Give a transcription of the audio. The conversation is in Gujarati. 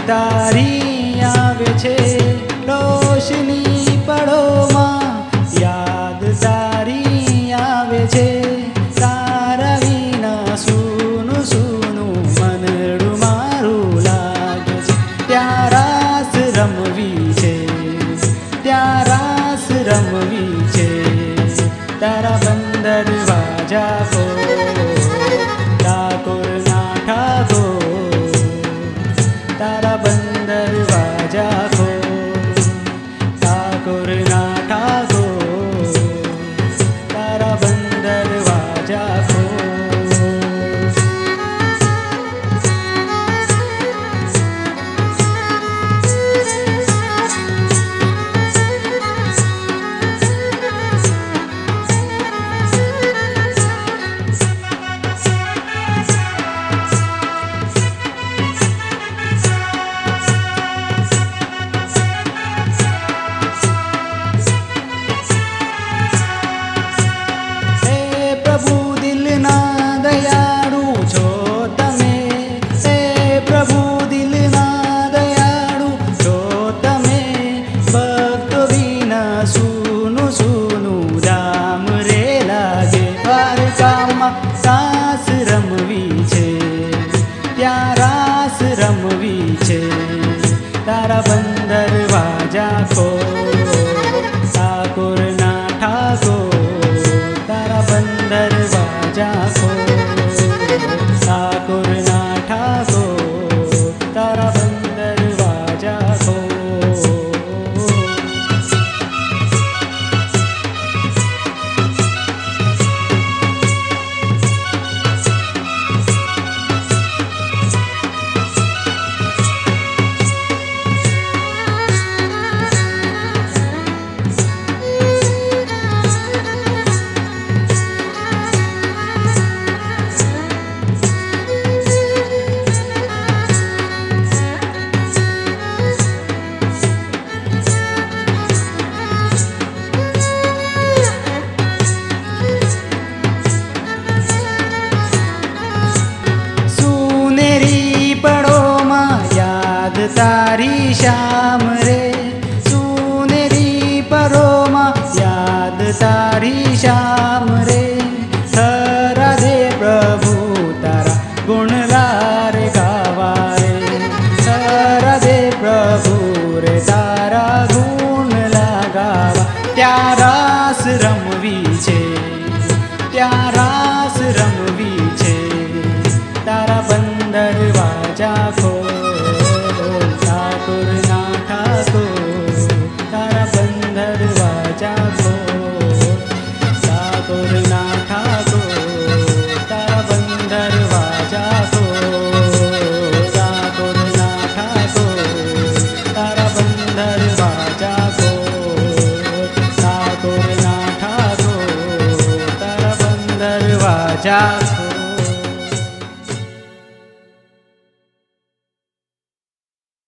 તારી આવે છે રોશની પળોમાં, યાદ તારી આવે છે તારા વિના સૂનું સૂનું મનડું મારું લાગે છે. ત્યાં રાસ રમવી છે, ત્યાં રાસ રમવી છે, તારા બંદર વાજા કો ઠાકોર ના ઠાકોર, તારા બંદર વાજા કો ઠાકોર ના ઠાકોર, તારા બંદર વાજા કો. રાસ રમવી છે, ત્યાં રાસ રમવી છે, તારા બંદર વાજા કો ઠાકોર ના ઠાકોર, તારા બંદર વાજા કો ઠાકોર ના ઠાકોર, તારા બંદર વાજા કો. તારી શામ રે સુનેરી પરોમાં, યાદ તારી શામ રે, ખરા દે પ્રભુ તારા ગુણલા રે ગાવા રે, ખરા દે પ્રભુ રે તારા ગુણલા ગાવા. ત્યાં રાસ રમવી છે, ત્યાં રાસ રમવી છે, તારા બંદર વાજા કો ઠાકોર ના ઠાકોર, તારા બંદર વાજા કો ઠાકોર ના ઠાકોર, તારા બંદર વાજા કો ઠાકોર ના ઠાકોર, તારા બંદર વાજા કો ઠાકોર ના ઠાકોર, તારા બંદર વાજા કો.